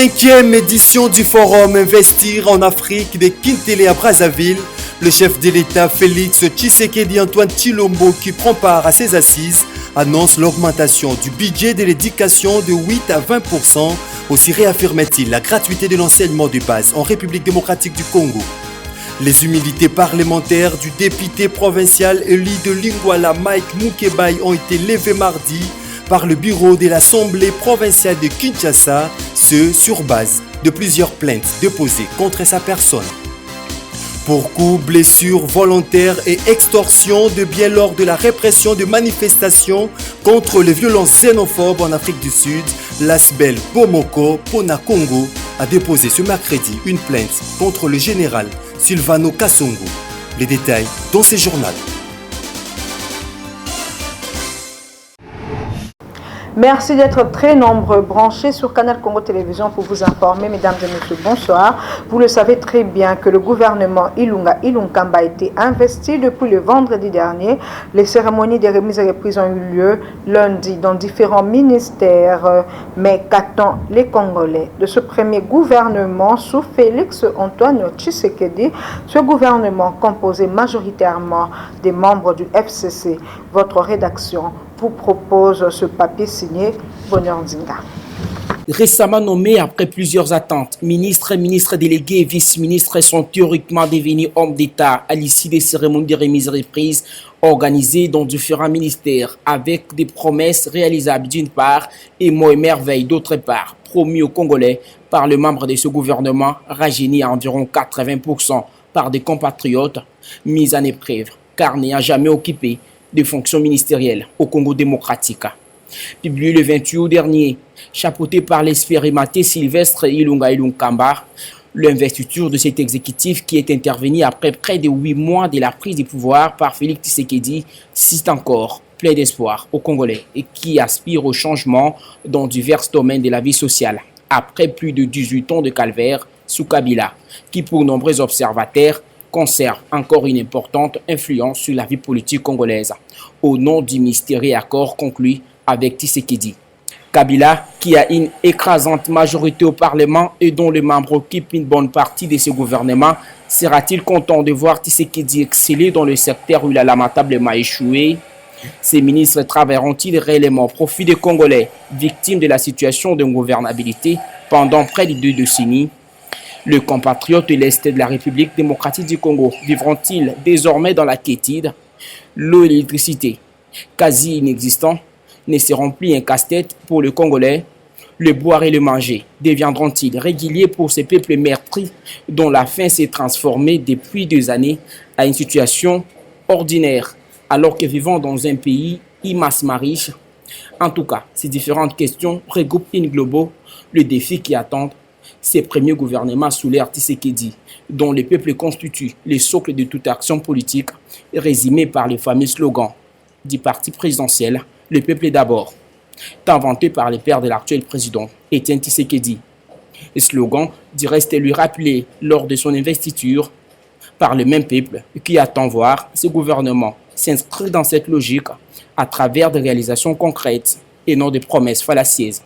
5e édition du forum Investir en Afrique de Kintélé à Brazzaville. Le chef de l'État Félix Tshisekedi Antoine Tshilombo, qui prend part à ces assises, annonce l'augmentation du budget de l'éducation de 8 à 20%. Aussi réaffirme-t-il la gratuité de l'enseignement de base en République démocratique du Congo. Les humilités parlementaires du député provincial élu de Lingwala Mike Mukebai ont été levées mardi par le bureau de l'Assemblée provinciale de Kinshasa, ce sur base de plusieurs plaintes déposées contre sa personne. Pour coups, blessures volontaires et extorsion de biens lors de la répression de manifestations contre les violences xénophobes en Afrique du Sud, l'Asbel Bomoko Pona Congo a déposé ce mercredi une plainte contre le général Silvano Kasongo. Les détails dans ce journal. Merci d'être très nombreux branchés sur Canal Congo Télévision pour vous informer, mesdames et messieurs, bonsoir. Vous le savez très bien que le gouvernement Ilunga Ilunkamba a été investi depuis le vendredi dernier. Les cérémonies de remise et reprise ont eu lieu lundi dans différents ministères. Mais qu'attendent les Congolais de ce premier gouvernement sous Félix Antoine Tshisekedi? Ce gouvernement composé majoritairement des membres du FCC. Votre rédaction vous propose ce papier signé Bonheur Nzinga. Récemment nommés après plusieurs attentes, ministres, ministres délégués et vice-ministres sont théoriquement devenus hommes d'État à l'issue des cérémonies de remise et reprise organisées dans différents ministères avec des promesses réalisables d'une part et mots et merveilles d'autre part, promis aux Congolais par le membre de ce gouvernement rajeuni à environ 80% par des compatriotes mis en épreuve car n'ayant jamais occupé de fonctions ministérielles au Congo démocratique. Publié le 28 août dernier, chapeauté par l'expérimenté Sylvestre Ilunga Ilunkamba, l'investiture de cet exécutif qui est intervenu après près de 8 mois de la prise du pouvoir par Félix Tshisekedi cite encore plein d'espoir aux Congolais et qui aspirent au changement dans divers domaines de la vie sociale. Après plus de 18 ans de calvaire sous Kabila, qui pour nombreux observateurs conserve encore une importante influence sur la vie politique congolaise, au nom du mystérieux accord conclu avec Tshisekedi. Kabila, qui a une écrasante majorité au Parlement et dont les membres occupent une bonne partie de ce gouvernement, sera-t-il content de voir Tshisekedi exceller dans le secteur où il a lamentablement échoué? Ces ministres travailleront-ils réellement au profit des Congolais, victimes de la situation d'ingouvernabilité pendant près de 2 décennies? Les compatriotes de l'Est de la République démocratique du Congo vivront-ils désormais dans la quiétude? L'eau et l'électricité, quasi inexistants, ne seront plus un casse-tête pour le Congolais. Le boire et le manger deviendront-ils réguliers pour ces peuples meurtris dont la faim s'est transformée depuis 2 années à une situation ordinaire alors que vivons dans un pays immensément riche? En tout cas, ces différentes questions regroupent in globo le défi qui attend ces premiers gouvernements sous l'ère Tshisekedi, dont le peuple constitue le socle de toute action politique, résumé par les fameux slogans du parti présidentiel, le peuple d'abord, inventé par le père de l'actuel président, Étienne Tshisekedi. Le slogan du reste lui rappelé lors de son investiture par le même peuple qui attend voir ce gouvernement s'inscrire dans cette logique à travers des réalisations concrètes et non des promesses fallacieuses.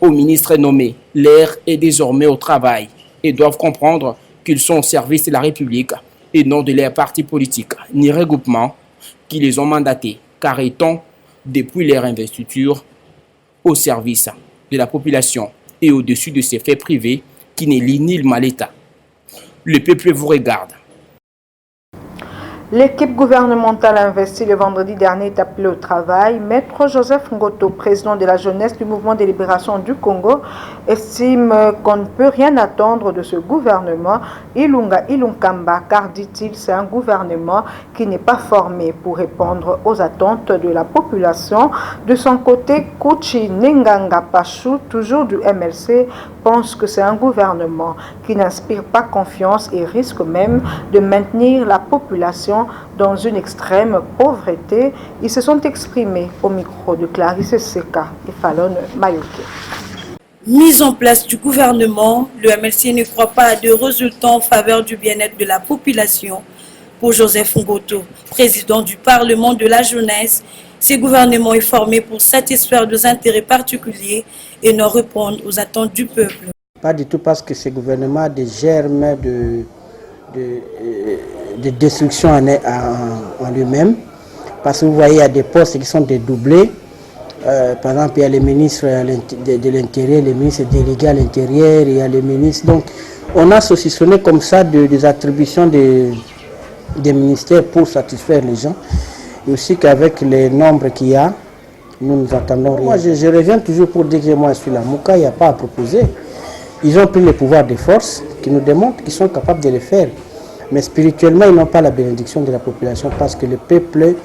Aux ministres nommés, l'air est désormais au travail et doivent comprendre qu'ils sont au service de la République et non de leurs partis politiques ni regroupements qui les ont mandatés, car étant, depuis leur investiture, au service de la population et au-dessus de ces faits privés qui ne lient nullement l'État. Le peuple vous regarde. L'équipe gouvernementale investie le vendredi dernier est appelée au travail. Maître Joseph Ngoto, président de la jeunesse du mouvement de libération du Congo, estime qu'on ne peut rien attendre de ce gouvernement Ilunga Ilunkamba, car, dit-il, c'est un gouvernement qui n'est pas formé pour répondre aux attentes de la population. De son côté, Kouchi Nenganga Pachou, toujours du MLC, pense que c'est un gouvernement qui n'inspire pas confiance et risque même de maintenir la population dans une extrême pauvreté. Ils se sont exprimés au micro de Clarisse Seka et Fallon Mayoke. Mise en place du gouvernement, le MLC ne croit pas à de résultats en faveur du bien-être de la population. Pour Joseph Ngoto, président du Parlement de la jeunesse, ce gouvernement est formé pour satisfaire des intérêts particuliers et non répondre aux attentes du peuple. Pas du tout, parce que ce gouvernement a des germes de destruction en lui-même. Parce que vous voyez, il y a des postes qui sont dédoublés. Par exemple, il y a les ministres de l'Intérieur, les ministres délégués à l'Intérieur, il y a les ministres. Donc, on a saucissonné comme ça des attributions des ministères pour satisfaire les gens. Et aussi qu'avec les nombres qu'il y a, nous attendons rien. Moi, je reviens toujours pour dire que moi, je suis la Mouka, il n'y a pas à proposer. Ils ont pris le pouvoir des forces qui nous démontrent qu'ils sont capables de le faire. Mais spirituellement, ils n'ont pas la bénédiction de la population parce que le peuple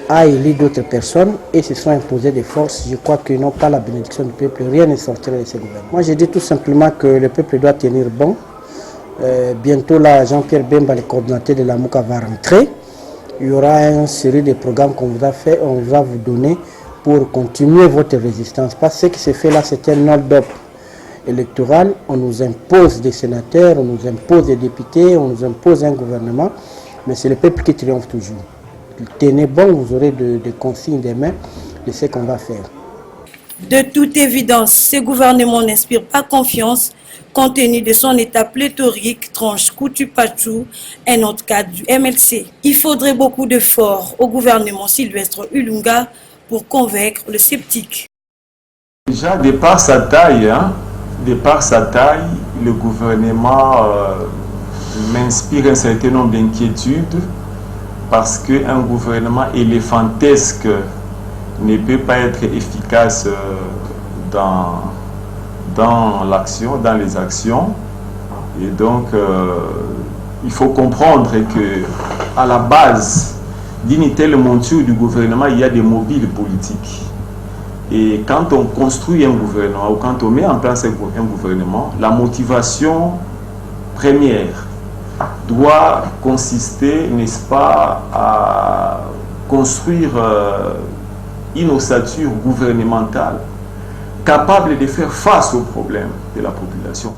a élu d'autres personnes et se sont imposés des forces. Je crois qu'ils n'ont pas la bénédiction du peuple. Rien ne sortira de ces gouvernements. Moi, je dis tout simplement que le peuple doit tenir bon. Bientôt, là, Jean-Pierre Bemba, le coordinateur de la Mouka, va rentrer. Il y aura une série de programmes qu'on vous a fait, on va vous donner pour continuer votre résistance. Parce que ce qui se fait là, c'est un hold-up électoral. On nous impose des sénateurs, on nous impose des députés, on nous impose un gouvernement. Mais c'est le peuple qui triomphe toujours. Tenez bon, vous aurez des consignes demain de ce qu'on va faire. De toute évidence, ce gouvernement n'inspire pas confiance compte tenu de son état pléthorique, tranche Kutupachu, un autre cadre du MLC. Il faudrait beaucoup d'efforts au gouvernement Sylvestre Ulunga pour convaincre le sceptique. Déjà, de par sa taille, le gouvernement m'inspire un certain nombre d'inquiétudes parce qu'un gouvernement éléphantesque ne peut pas être efficace dans l'action, dans les actions. Et donc, il faut comprendre qu'à la base d'une telle monture du gouvernement, il y a des mobiles politiques. Et quand on construit un gouvernement ou quand on met en place un gouvernement, la motivation première doit consister, n'est-ce pas, à construire une ossature gouvernementale capable de faire face aux problèmes de la population.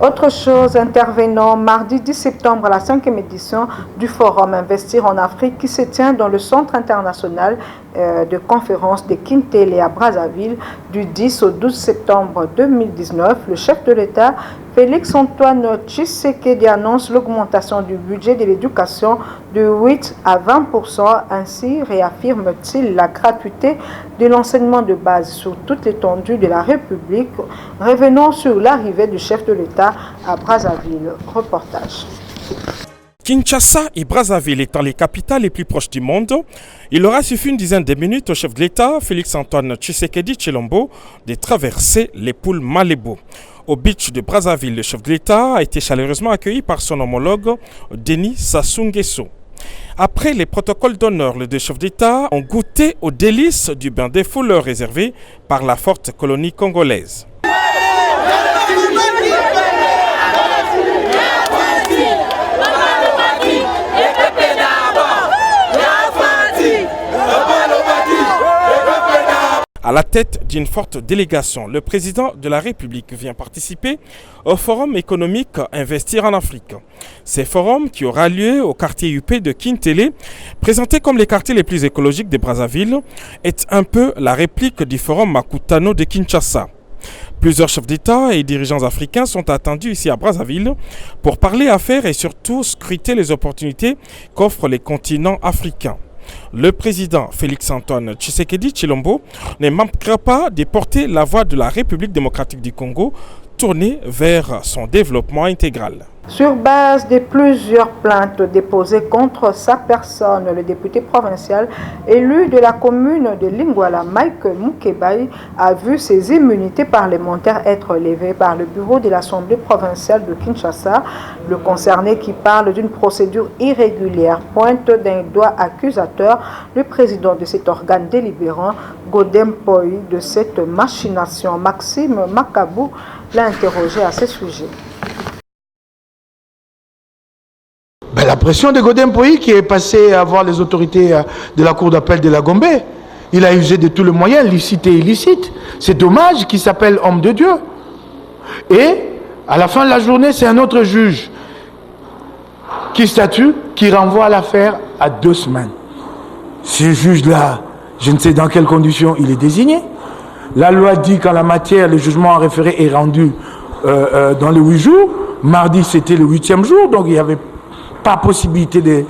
Autre chose, intervenant mardi 10 septembre à la 5e édition du Forum Investir en Afrique qui se tient dans le Centre international de conférence de Kintele à Brazzaville du 10 au 12 septembre 2019. Le chef de l'État, Félix-Antoine Tshisekedi, annonce l'augmentation du budget de l'éducation de 8 à 20%. Ainsi réaffirme-t-il la gratuité de l'enseignement de base sur toute l'étendue de la République. Revenons sur l'arrivée du chef de l'État à Brazzaville. Reportage. Kinshasa et Brazzaville étant les capitales les plus proches du monde, il aura suffi une dizaine de minutes au chef de l'État, Félix-Antoine Tshisekedi Tshilombo, de traverser les poules Malébo. Au beach de Brazzaville, le chef de l'État a été chaleureusement accueilli par son homologue Denis Sassou Nguesso. Après les protocoles d'honneur, les deux chefs d'État ont goûté aux délices du bain des foules réservé par la forte colonie congolaise. À la tête d'une forte délégation, le président de la République vient participer au forum économique Investir en Afrique. Ce forum, qui aura lieu au quartier UP de Kintele, présenté comme les quartiers les plus écologiques de Brazzaville, est un peu la réplique du forum Makutano de Kinshasa. Plusieurs chefs d'État et dirigeants africains sont attendus ici à Brazzaville pour parler affaires et surtout scruter les opportunités qu'offrent les continents africains. Le président Félix-Antoine Tshisekedi Tshilombo ne manquera pas de porter la voix de la République démocratique du Congo tournée vers son développement intégral. Sur base de plusieurs plaintes déposées contre sa personne, le député provincial élu de la commune de Lingwala, Mike Mukebai, a vu ses immunités parlementaires être levées par le bureau de l'Assemblée provinciale de Kinshasa. Le concerné, qui parle d'une procédure irrégulière, pointe d'un doigt accusateur le président de cet organe délibérant, Godem Poi, de cette machination. Maxime Makabou l'a interrogé à ce sujet. La pression de Godem Poi qui est passé à voir les autorités de la cour d'appel de la Gombe. Il a usé de tous les moyens, licites et illicites. C'est dommage qu'il s'appelle homme de Dieu. Et à la fin de la journée, c'est un autre juge qui statue, qui renvoie l'affaire à 2 semaines. Ce juge-là, je ne sais dans quelles conditions il est désigné. La loi dit qu'en la matière, le jugement en référé est rendu dans les 8 jours. Mardi, c'était le 8e jour, donc il n'y avait pas possibilité de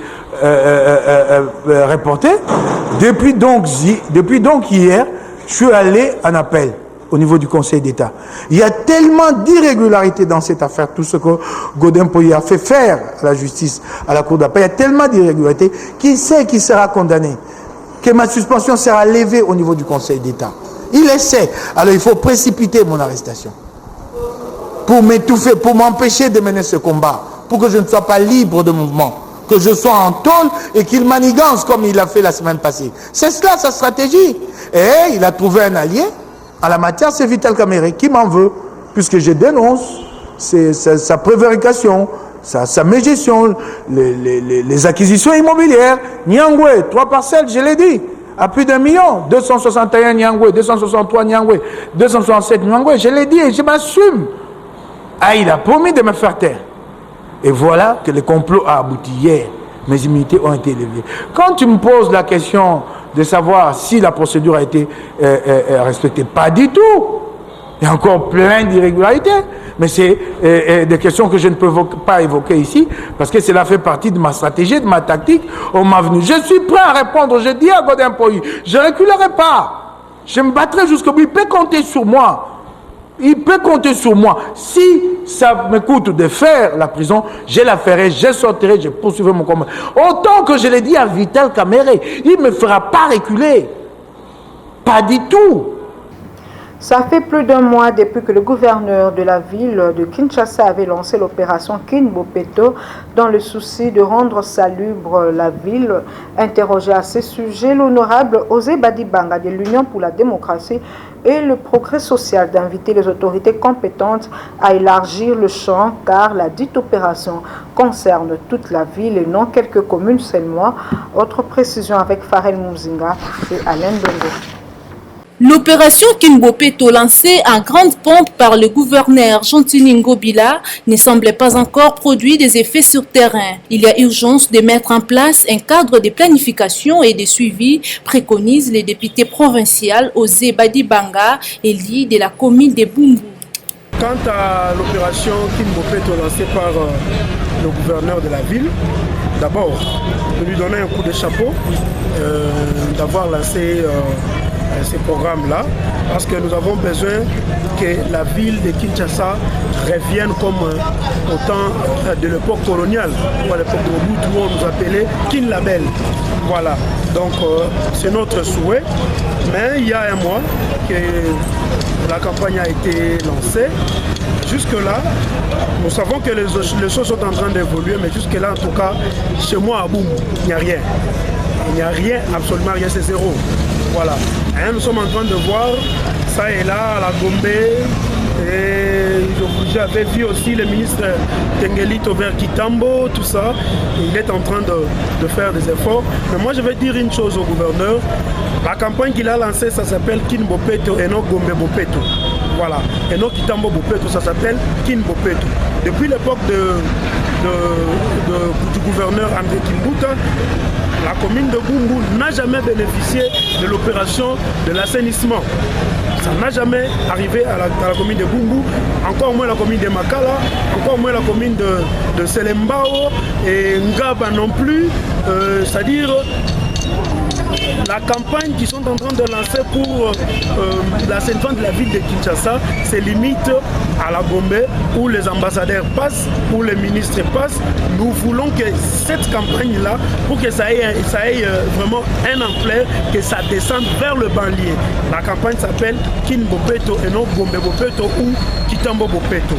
reporter. Depuis donc hier, je suis allé en appel au niveau du Conseil d'État. Il y a tellement d'irrégularités dans cette affaire, tout ce que Godin Poyi a fait faire à la justice, à la Cour d'appel, il y a tellement d'irrégularités qu'il sait qu'il sera condamné, que ma suspension sera levée au niveau du Conseil d'État. Il le sait. Alors il faut précipiter mon arrestation pour m'étouffer, pour m'empêcher de mener ce combat, pour que je ne sois pas libre de mouvement, que je sois en tôle et qu'il manigance comme il l'a fait la semaine passée. C'est cela sa stratégie. Et il a trouvé un allié. En la matière, c'est Vital Kamerhe qui m'en veut, puisque je dénonce sa prévarication, sa mégestion, les acquisitions immobilières. Nyangwe, 3 parcelles, je l'ai dit, à plus d'1 million, 261 Nyangwe, 263 Nyangwe, 267 Nyangwe, je l'ai dit et je m'assume. Ah, il a promis de me faire taire. Et voilà que le complot a abouti hier. Mes immunités ont été levées. Quand tu me poses la question de savoir si la procédure a été respectée, pas du tout. Il y a encore plein d'irrégularités. Mais c'est des questions que je ne peux pas évoquer ici, parce que cela fait partie de ma stratégie, de ma tactique. On m'a venu. Je suis prêt à répondre. Je dis à Godin Poyi, je ne reculerai pas. Je me battrai jusqu'au bout. Il peut compter sur moi. Il peut compter sur moi. Si ça me coûte de faire la prison, je la ferai, je sortirai, je poursuivrai mon combat. Autant que je l'ai dit à Vital Kamerhe, il ne me fera pas reculer. Pas du tout. Ça fait plus d'1 mois depuis que le gouverneur de la ville de Kinshasa avait lancé l'opération Kin Bopeto dans le souci de rendre salubre la ville. Interrogé à ce sujet, l'honorable Osé Badibanga de l'Union pour la démocratie et le progrès social d'inviter les autorités compétentes à élargir le champ car la dite opération concerne toute la ville et non quelques communes seulement. Autre précision avec Farel Mouzinga et Alain Dongo. L'opération Kin Bopeto lancée en grande pompe par le gouverneur Gentili Ngobila ne semblait pas encore produire des effets sur terrain. Il y a urgence de mettre en place un cadre de planification et de suivi, préconisent les députés provinciaux Osé Badibanga et Li de la commune de Bumbu. Quant à l'opération Kin Bopeto lancée par le gouverneur de la ville, d'abord, de lui donner un coup de chapeau, d'avoir lancé ces programmes-là, parce que nous avons besoin que la ville de Kinshasa revienne comme au temps de l'époque coloniale, ou à l'époque de Mobutu, où on nous appelait Kin Label. Voilà, donc c'est notre souhait, mais il y a 1 mois que la campagne a été lancée. Jusque-là, nous savons que les choses sont en train d'évoluer, mais jusque-là, en tout cas, chez moi à Boum, il n'y a rien. Il n'y a rien, absolument rien, c'est zéro. Voilà. Et nous sommes en train de voir ça et là à la Gombe. Et j'avais vu aussi le ministre Tengelito vers Kitambo, tout ça. Il est en train de faire des efforts. Mais moi je vais dire une chose au gouverneur. La campagne qu'il a lancée, ça s'appelle Kin Bopeto et non Gombe Bopeto. Voilà. Et non Kitambo Bopeto, ça s'appelle Kin Bopeto. Depuis l'époque du gouverneur André Kimbuta, la commune de Bumbu n'a jamais bénéficié de l'opération de l'assainissement. Ça n'a jamais arrivé à la commune de Bumbu, encore moins la commune de Makala, encore moins la commune de Selembao et Ngaba non plus. C'est-à-dire la campagne qu'ils sont en train de lancer pour l'assainissement de la ville de Kinshasa se limite à la Gombe où les ambassadeurs passent, où les ministres passent. Nous voulons que cette campagne-là, pour que ça ait vraiment un ampleur, que ça descende vers le banlieue. La campagne s'appelle Kin Bopeto et non Gombe Bopeto ou Kitambo Bopeto.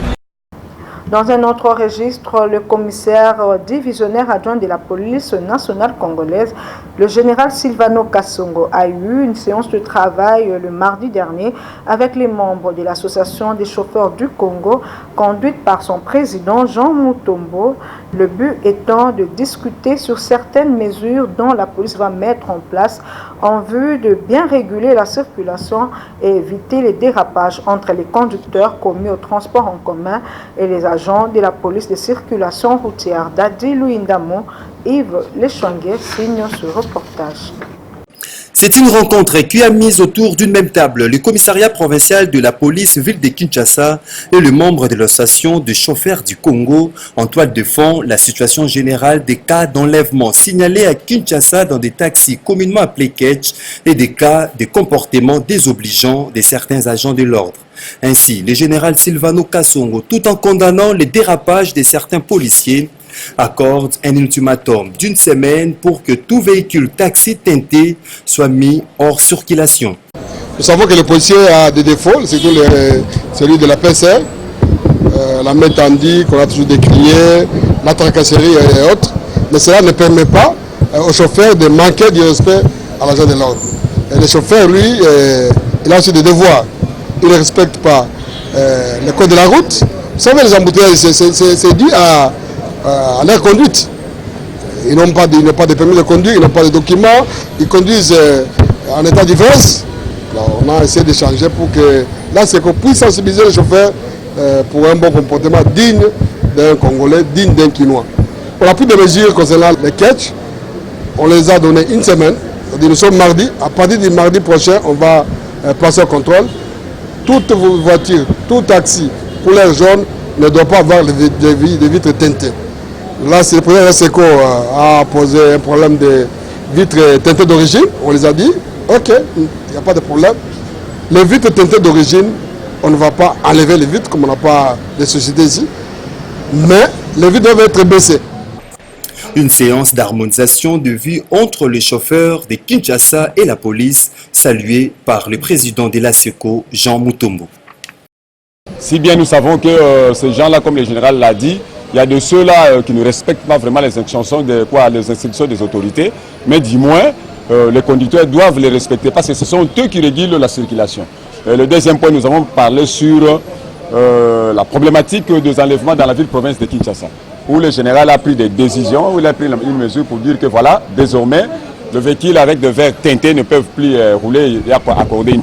Dans un autre registre, le commissaire divisionnaire adjoint de la police nationale congolaise, le général Silvano Kassongo, a eu une séance de travail le mardi dernier avec les membres de l'association des chauffeurs du Congo, conduite par son président Jean Mutombo. Le but étant de discuter sur certaines mesures dont la police va mettre en place en vue de bien réguler la circulation et éviter les dérapages entre les conducteurs commis au transport en commun et les agents de la police de circulation routière. Dadi Louindamo, Yves Lechonguet signe ce reportage. C'est une rencontre qui a mis autour d'une même table le commissariat provincial de la police ville de Kinshasa et le membre de l'association de chauffeurs du Congo. En toile de fond, la situation générale des cas d'enlèvement signalés à Kinshasa dans des taxis communément appelés catch et des cas de comportement désobligeant de certains agents de l'ordre. Ainsi, le général Silvano Kasongo, tout en condamnant les dérapages de certains policiers, accorde un ultimatum d'une semaine pour que tout véhicule taxi teinté soit mis hors circulation. Nous savons que le policier a des défauts, surtout celui de la PCR, la main tendue qu'on a toujours décriée, la tracasserie et autres, mais cela ne permet pas au chauffeur de manquer du respect à l'agent de l'ordre. Le chauffeur, lui, il a aussi des devoirs. Il ne respecte pas le code de la route. Vous savez, les embouteillages, c'est dû à leur conduite. Ils n'ont pas de permis de conduire, ils n'ont pas de documents, ils conduisent en état d'ivresse. On a essayé de changer pour que, là, c'est qu'on puisse sensibiliser les chauffeurs pour un bon comportement digne d'un Congolais, digne d'un Quinois. On a pris des mesures concernant les catch, on les a donné une semaine, c'est-à-dire nous sommes mardi, à partir du mardi prochain, on va passer au contrôle. Toute voiture, tout taxi, couleur jaune, ne doit pas avoir des vitres teintées. Là, c'est le président RSECO a posé un problème de vitres teintées d'origine. On les a dit, ok, il n'y a pas de problème. Les vitres teintées d'origine, on ne va pas enlever les vitres comme on n'a pas de société ici. Mais les vitres doivent être baissées. Une séance d'harmonisation de vue entre les chauffeurs de Kinshasa et la police, saluée par le président de l'ASECO, Jean Mutombo. Si bien nous savons que ces gens-là, comme le général l'a dit, il y a de ceux-là qui ne respectent pas vraiment les instructions des autorités, mais du moins, les conducteurs doivent les respecter parce que ce sont eux qui régulent la circulation. Le deuxième point, nous avons parlé sur la problématique des enlèvements dans la ville-province de Kinshasa, où le général a pris des décisions, où il a pris une mesure pour dire que voilà, désormais, le véhicule avec des verres teintés ne peuvent plus rouler et accorder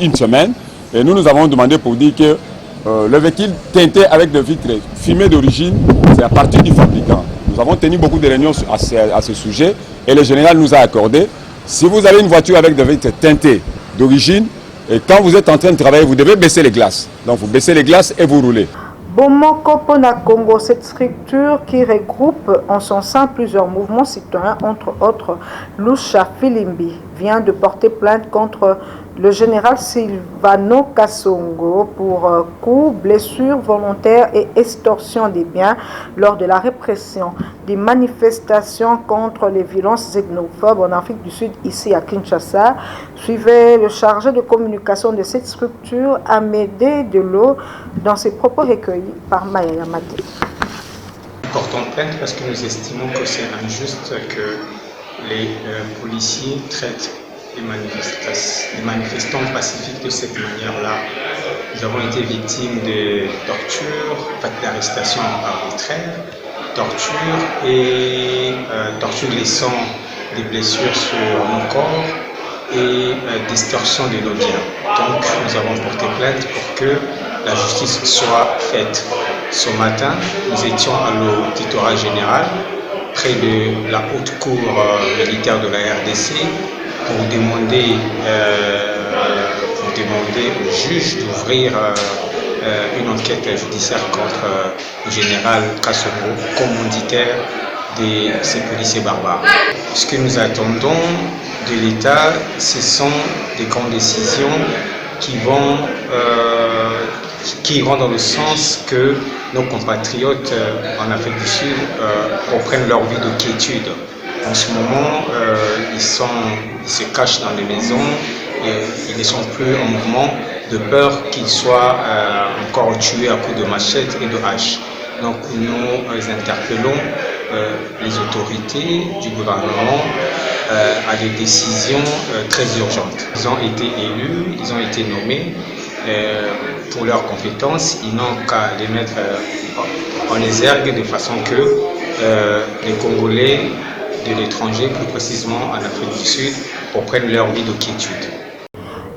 une semaine. Et nous avons demandé pour dire que le véhicule teinté avec des vitres fumées d'origine, c'est à partir du fabricant. Nous avons tenu beaucoup de réunions à ce sujet et le général nous a accordé, si vous avez une voiture avec des vitres teintées d'origine, et quand vous êtes en train de travailler, vous devez baisser les glaces. Donc vous baissez les glaces et vous roulez. Bomoko Pona Congo, cette structure qui regroupe en son sein plusieurs mouvements citoyens, entre autres Lucha Filimbi, vient de porter plainte contre le général Silvano Kasongo pour coups, blessures volontaires et extorsion des biens lors de la répression des manifestations contre les violences xénophobes en Afrique du Sud, ici à Kinshasa. Suivez le chargé de communication de cette structure, Amédée Delot, dans ses propos recueillis par Maya Yamate. Nous portons plainte parce que nous estimons que c'est injuste que les policiers traitent les manifestants pacifiques de cette manière-là. Nous avons été victimes de tortures, d'arrestations arbitraires, tortures et tortures laissant des blessures sur nos corps et d'extorsion de nos biens. Donc nous avons porté plainte pour que la justice soit faite. Ce matin, nous étions à l'auditorat général près de la haute cour militaire de la RDC pour demander au juge d'ouvrir une enquête judiciaire contre le général Kasongo, commanditaire de ces policiers barbares. Ce que nous attendons de l'État, ce sont des grandes décisions qui iront dans le sens que nos compatriotes en Afrique du Sud reprennent leur vie de quiétude. En ce moment, ils se cachent dans les maisons et ils ne sont plus en mouvement de peur qu'ils soient encore tués à coups de machette et de hache. Donc nous interpellons les autorités du gouvernement à des décisions très urgentes. Ils ont été élus, ils ont été nommés pour leurs compétences, ils n'ont qu'à les mettre en exergue de façon que les Congolais de l'étranger, plus précisément en Afrique du Sud, reprennent leur vie de quiétude.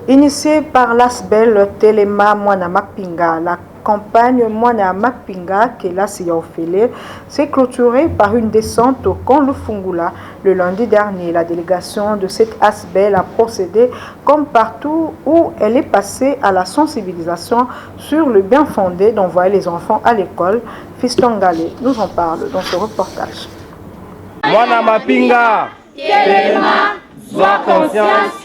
Initiée par l'ASBEL Telema Mwana Makpinga, la campagne Mwana Mapinga, Kelas Yaofele, s'est clôturée par une descente au camp Lufungula. Le lundi dernier, la délégation de cette ASBEL a procédé, comme partout où elle est passée, à la sensibilisation sur le bien fondé d'envoyer les enfants à l'école. Fiston Galé nous en parle dans ce reportage. Mwana Mapinga, sois conscience.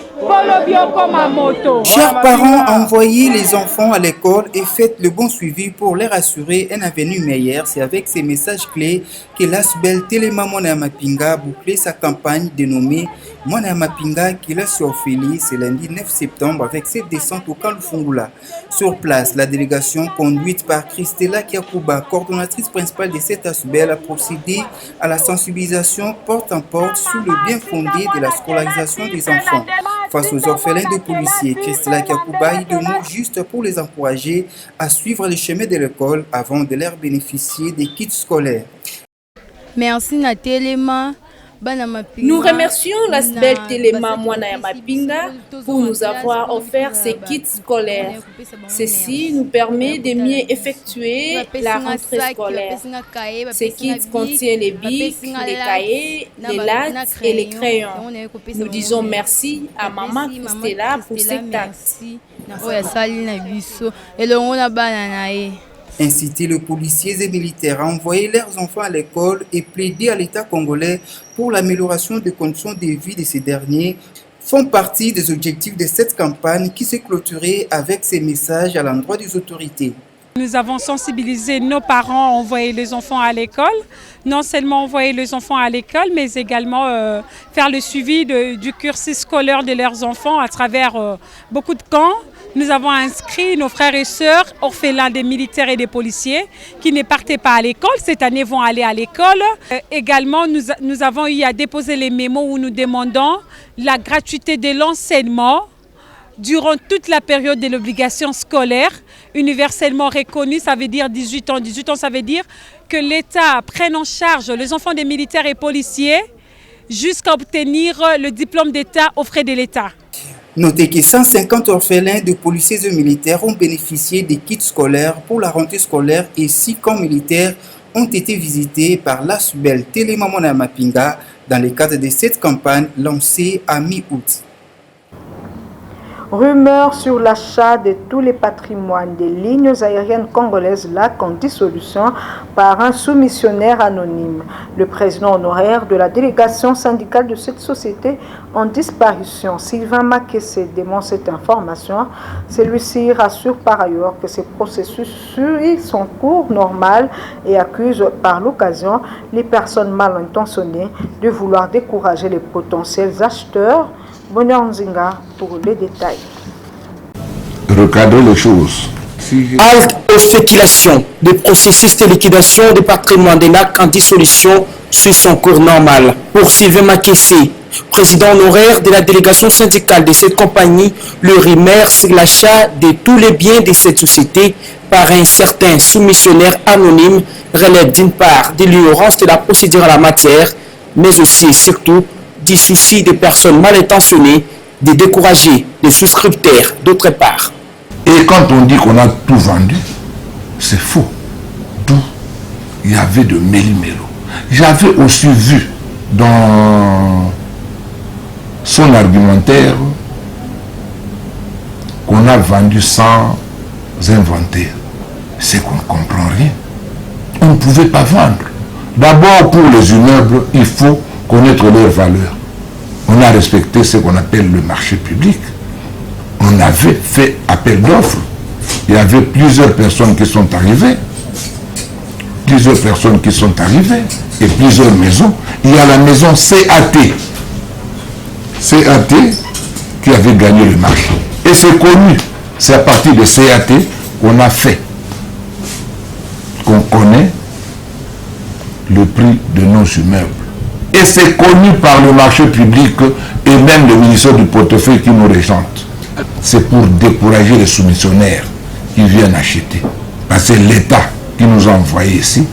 Chers parents, envoyez les enfants à l'école et faites le bon suivi pour leur assurer un avenir meilleur. C'est avec ces messages clés que l'ASBEL Telema Mwana Mapinga a bouclé sa campagne dénommée Mwana Mapinga Kelas Yaofele ce lundi 9 septembre avec cette descente au camp Lufungula. Sur place, la délégation conduite par Christella Kiakuba, coordonnatrice principale de cette ASBEL, a procédé à la sensibilisation porte en porte sur le bien fondé de la scolarisation des enfants. Face aux orphelins de policiers, Christella Kiakuba a eu de mots juste pour les encourager à suivre le chemin de l'école avant de leur bénéficier des kits scolaires. Merci Natelema. Nous remercions l'ASBEL Telema Mwana Mapinga pour nous avoir offert ces kits scolaires. Ceci nous permet de mieux effectuer la rentrée scolaire. Ces kits contiennent les bics, les cahiers, les lattes et les crayons. Nous disons merci à Maman Christella pour cet acte. Inciter les policiers et militaires à envoyer leurs enfants à l'école et plaider à l'État congolais pour l'amélioration des conditions de vie de ces derniers font partie des objectifs de cette campagne qui s'est clôturée avec ces messages à l'endroit des autorités. Nous avons sensibilisé nos parents à envoyer les enfants à l'école, non seulement envoyer les enfants à l'école, mais également faire le suivi du cursus scolaire de leurs enfants à travers beaucoup de camps. Nous avons inscrit nos frères et sœurs orphelins des militaires et des policiers qui ne partaient pas à l'école. Cette année, vont aller à l'école. Également, nous avons eu à déposer les mémos où nous demandons la gratuité de l'enseignement durant toute la période de l'obligation scolaire, universellement reconnue, ça veut dire 18 ans. 18 ans, ça veut dire que l'État prenne en charge les enfants des militaires et policiers jusqu'à obtenir le diplôme d'État aux frais de l'État. Notez que 150 orphelins de policiers et militaires ont bénéficié des kits scolaires pour la rentrée scolaire et 6 camps militaires ont été visités par l'ASBEL Telema Mwana Mapinga dans le cadre de cette campagne lancée à mi-août. Rumeurs sur l'achat de tous les patrimoines des lignes aériennes congolaises LAC en dissolution par un soumissionnaire anonyme. Le président honoraire de la délégation syndicale de cette société en disparition, Sylvain Makesse, dément cette information. Celui-ci rassure par ailleurs que ce processus suit son cours normal et accuse par l'occasion les personnes mal intentionnées de vouloir décourager les potentiels acheteurs. Bonheur Nzinga pour les détails. Recadrer les choses. Halte aux spéculations. Le processus de liquidation du patrimoine des LAC en dissolution suit son cours normal. Pour Sylvain Makesse, président honoraire de la délégation syndicale de cette compagnie, le rumeur sur l'achat de tous les biens de cette société par un certain soumissionnaire anonyme relève d'une part de l'ignorance de la procédure en la matière, mais aussi et surtout du souci des personnes mal intentionnées de décourager les souscripteurs d'autre part. Et quand on dit qu'on a tout vendu, c'est faux. Tout, il y avait de méli-mélo. J'avais aussi vu dans son argumentaire qu'on a vendu sans inventaire. C'est qu'on ne comprend rien. On ne pouvait pas vendre. D'abord, pour les immeubles, il faut connaître leur valeur. On a respecté ce qu'on appelle le marché public. On avait fait appel d'offres. Il y avait plusieurs personnes qui sont arrivées. Et plusieurs maisons. Il y a la maison CAT. CAT qui avait gagné le marché. Et c'est connu. C'est à partir de CAT qu'on a fait. Qu'on connaît le prix de nos immeubles. Et c'est connu par le marché public et même le ministère du portefeuille qui nous régente. C'est pour décourager les soumissionnaires qui viennent acheter. Parce que l'État qui nous a envoyés ici,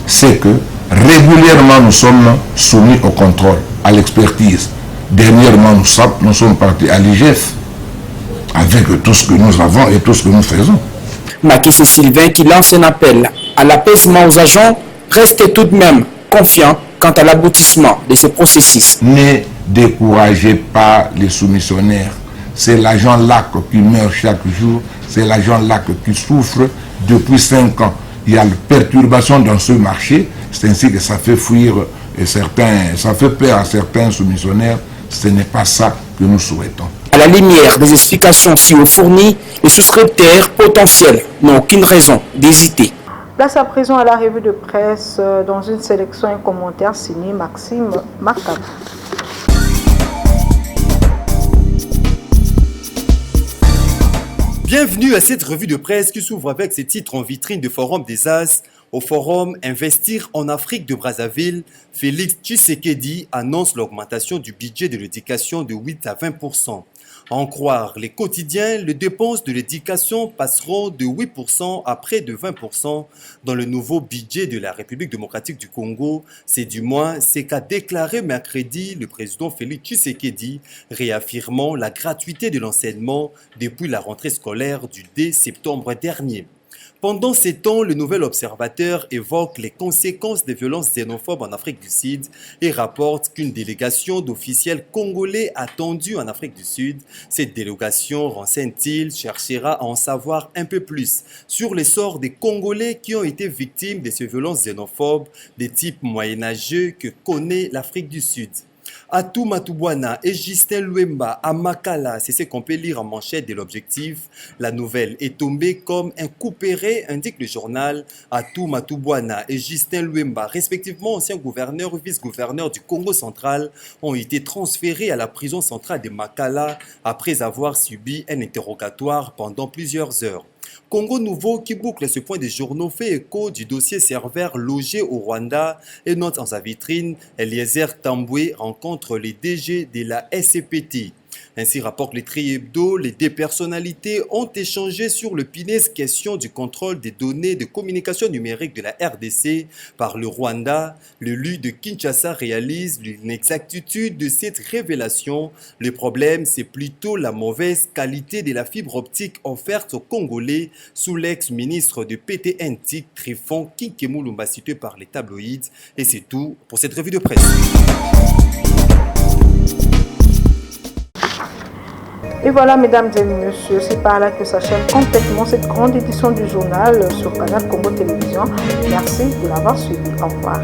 c'est que régulièrement nous sommes soumis au contrôle, à l'expertise. Dernièrement, nous sommes partis à l'IGF avec tout ce que nous avons et tout ce que nous faisons. Makissé Sylvain qui lance un appel à l'apaisement aux agents, restez tout de même confiants quant à l'aboutissement de ce processus. Ne découragez pas les soumissionnaires. C'est l'agent LAC qui meurt chaque jour, c'est l'agent LAC qui souffre depuis 5 ans. Il y a une perturbation dans ce marché, c'est ainsi que ça fait fuir certains, ça fait peur à certains soumissionnaires. Ce n'est pas ça que nous souhaitons. À la lumière des explications si fournies, les souscripteurs potentiels n'ont aucune raison d'hésiter. Place à présent à la revue de presse dans une sélection et commentaire signé Maxime Macab. Bienvenue à cette revue de presse qui s'ouvre avec ses titres en vitrine du Forum des As. Au Forum Investir en Afrique de Brazzaville, Félix Tshisekedi annonce l'augmentation du budget de l'éducation de 8 à 20%. À en croire les quotidiens, les dépenses de l'éducation passeront de 8% à près de 20% dans le nouveau budget de la République démocratique du Congo. C'est du moins ce qu'a déclaré mercredi le président Félix Tshisekedi, réaffirmant la gratuité de l'enseignement depuis la rentrée scolaire du 2 septembre dernier. Pendant ces temps, le nouvel observateur évoque les conséquences des violences xénophobes en Afrique du Sud et rapporte qu'une délégation d'officiels congolais attendue en Afrique du Sud. Cette délégation, renseigne-t-il, cherchera à en savoir un peu plus sur les sorts des Congolais qui ont été victimes de ces violences xénophobes des types moyenâgeux que connaît l'Afrique du Sud. Atou Matubwana et Justin Luemba à Makala, c'est ce qu'on peut lire en manchette de l'objectif. La nouvelle est tombée comme un couperet, indique le journal. Atou Matubwana et Justin Luemba, respectivement anciens gouverneurs ou vice-gouverneurs du Congo central, ont été transférés à la prison centrale de Makala après avoir subi un interrogatoire pendant plusieurs heures. Congo Nouveau qui boucle ce point des journaux fait écho du dossier serveur logé au Rwanda et note en sa vitrine Eliezer Tambwe rencontre les DG de la SCPT. Ainsi rapporte les Tri Hebdo, les deux personnalités ont échangé sur le punaise question du contrôle des données de communication numérique de la RDC par le Rwanda. Le LU de Kinshasa réalise l'inexactitude de cette révélation. Le problème, c'est plutôt la mauvaise qualité de la fibre optique offerte aux Congolais sous l'ex-ministre de PTNTIC, Trifon Kinkemulumba, cité par les tabloïds. Et c'est tout pour cette revue de presse. Et voilà, mesdames et messieurs, c'est par là que s'achève complètement cette grande édition du journal sur Canal Congo Télévision. Merci de l'avoir suivi. Au revoir.